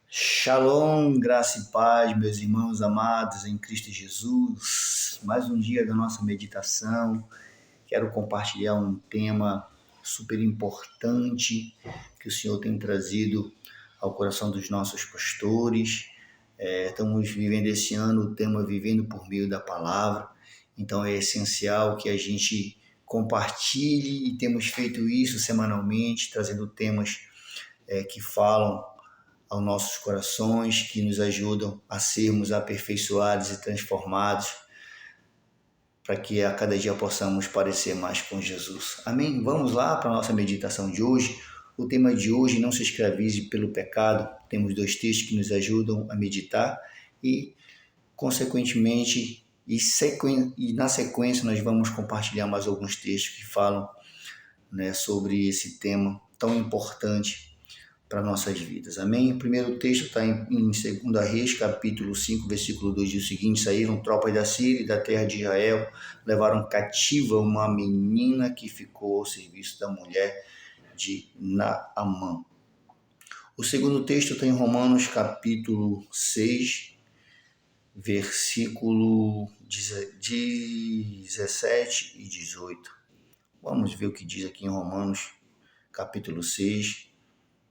Shalom, graça e paz, meus irmãos amados em Cristo Jesus. Mais um dia da nossa meditação. Quero compartilhar um tema super importante que o Senhor tem trazido ao coração dos nossos pastores. Estamos vivendo esse ano o tema Vivendo por Meio da Palavra. Então é essencial que a gente compartilhe e temos feito isso semanalmente, trazendo temas que falam aos nossos corações, que nos ajudam a sermos aperfeiçoados e transformados, para que a cada dia possamos parecer mais com Jesus. Amém? Vamos lá para a nossa meditação de hoje. O tema de hoje, não se escravize pelo pecado. Temos dois textos que nos ajudam a meditar e, consequentemente, na sequência, nós vamos compartilhar mais alguns textos que falam, sobre esse tema tão importante para nossas vidas. Amém? O primeiro texto está em 2 Reis, capítulo 5, versículo 2, diz o seguinte: saíram tropas da Síria e da terra de Israel, levaram cativa uma menina que ficou ao serviço da mulher de Naamã. O segundo texto está em Romanos, capítulo 6, versículo 17 e 18. Vamos ver o que diz aqui em Romanos, capítulo 6,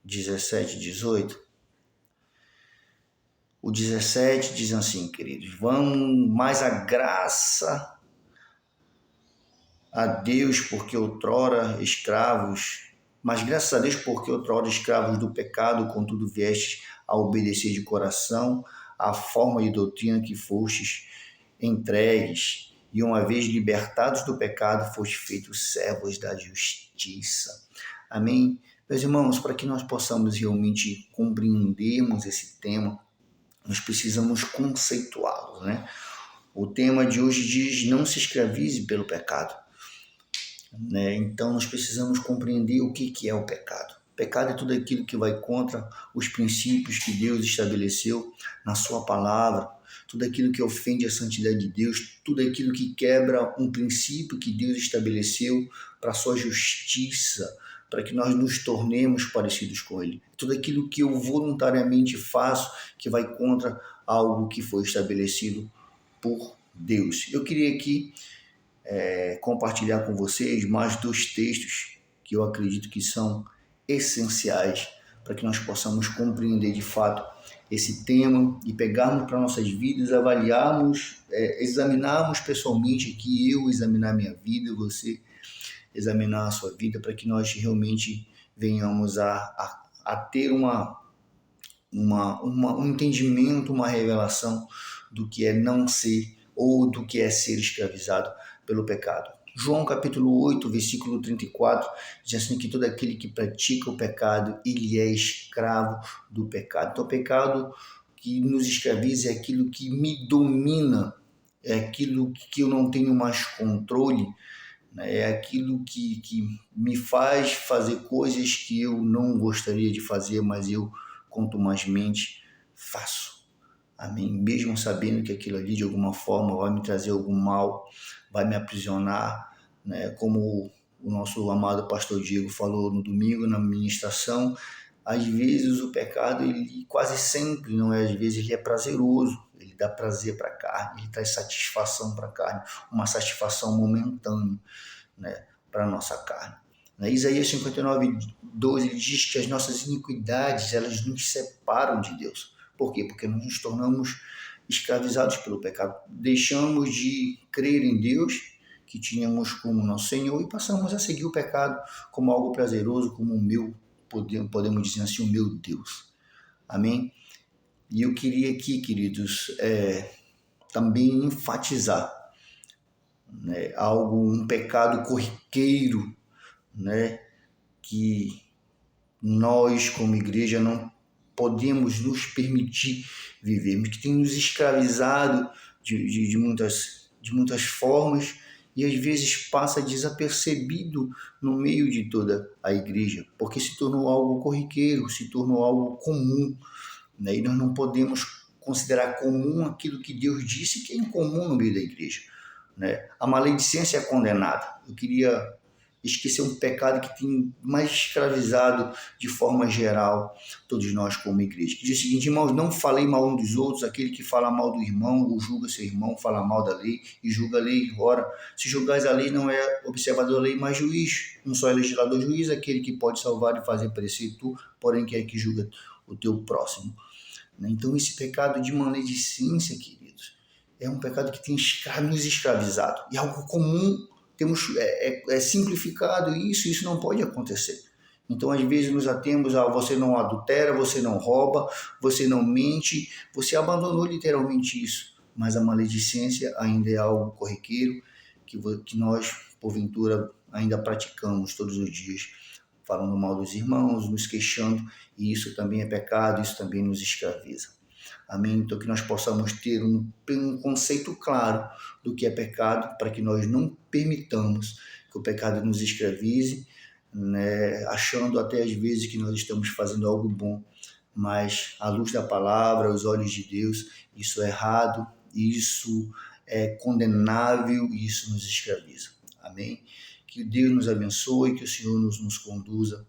17 e 18. O 17 diz assim, queridos: vamos mais a graça a Deus, porque outrora escravos, mas graças a Deus porque outrora escravos do pecado, contudo viestes a obedecer de coração a forma de doutrina que fostes entregues, e uma vez libertados do pecado, fostes feitos servos da justiça. Amém? Meus irmãos, para que nós possamos realmente compreendermos esse tema, nós precisamos conceituá-lo, O tema de hoje diz: não se escravize pelo pecado. Então, nós precisamos compreender o que é o pecado. O pecado é tudo aquilo que vai contra os princípios que Deus estabeleceu na sua palavra, tudo aquilo que ofende a santidade de Deus, tudo aquilo que quebra um princípio que Deus estabeleceu para a sua justiça, para que nós nos tornemos parecidos com Ele. Tudo aquilo que eu voluntariamente faço que vai contra algo que foi estabelecido por Deus. Eu queria aqui compartilhar com vocês mais dois textos que eu acredito que são essenciais para que nós possamos compreender de fato esse tema e pegarmos para nossas vidas, avaliarmos, examinarmos pessoalmente aqui, eu examinar minha vida, você examinar a sua vida, para que nós realmente venhamos a ter um entendimento, uma revelação do que é não ser ou do que é ser escravizado pelo pecado. João capítulo 8, versículo 34, diz assim que todo aquele que pratica o pecado, ele é escravo do pecado. Então o pecado que nos escraviza é aquilo que me domina, é aquilo que eu não tenho mais controle, é aquilo que me faz fazer coisas que eu não gostaria de fazer, mas eu contumazmente faço. Amém? Mesmo sabendo que aquilo ali de alguma forma vai me trazer algum mal, vai me aprisionar, como o nosso amado pastor Diego falou no domingo na ministração. Às vezes o pecado, ele quase sempre, não é às vezes, ele é prazeroso, ele dá prazer para a carne, ele traz satisfação para a carne, uma satisfação momentânea, para a nossa carne. Isaías 59, 12, ele diz que as nossas iniquidades, elas nos separam de Deus. Por quê? Porque nós nos tornamos escravizados pelo pecado. Deixamos de crer em Deus, que tínhamos como nosso Senhor, e passamos a seguir o pecado como algo prazeroso, como o meu, podemos dizer assim, o meu Deus. Amém? E eu queria aqui, queridos, também enfatizar um pecado corriqueiro, que nós, como igreja, não podemos nos permitir vivermos, que tem nos escravizado de muitas formas e às vezes passa desapercebido no meio de toda a igreja, porque se tornou algo corriqueiro, se tornou algo comum, e nós não podemos considerar comum aquilo que Deus disse que é incomum no meio da igreja. A maledicência é condenada. Eu queria Esquecer um pecado que tem mais escravizado de forma geral todos nós como igreja. Que diz o seguinte: irmãos, não falei mal um dos outros, aquele que fala mal do irmão ou julga seu irmão, fala mal da lei e julga a lei. Ora, se julgais a lei, não é observador da lei, mas juiz. Um só é legislador juiz, aquele que pode salvar e fazer perecer tu, porém quem é que julga o teu próximo. Então esse pecado de maledicência, queridos, é um pecado que tem nos escravizado. E é algo comum, é simplificado isso não pode acontecer. Então, às vezes, nos atemos a você não adultera, você não rouba, você não mente, você abandonou literalmente isso. Mas a maledicência ainda é algo corriqueiro que nós, porventura, ainda praticamos todos os dias, falando mal dos irmãos, nos queixando, e isso também é pecado, isso também nos escraviza. Amém? Então, que nós possamos ter um conceito claro do que é pecado, para que nós não permitamos que o pecado nos escravize, né, achando até às vezes que nós estamos fazendo algo bom, mas à luz da palavra, aos olhos de Deus, isso é errado, isso é condenável e isso nos escraviza. Amém? Que Deus nos abençoe, que o Senhor nos conduza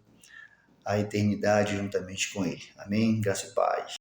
à eternidade juntamente com Ele. Amém? Graça e paz.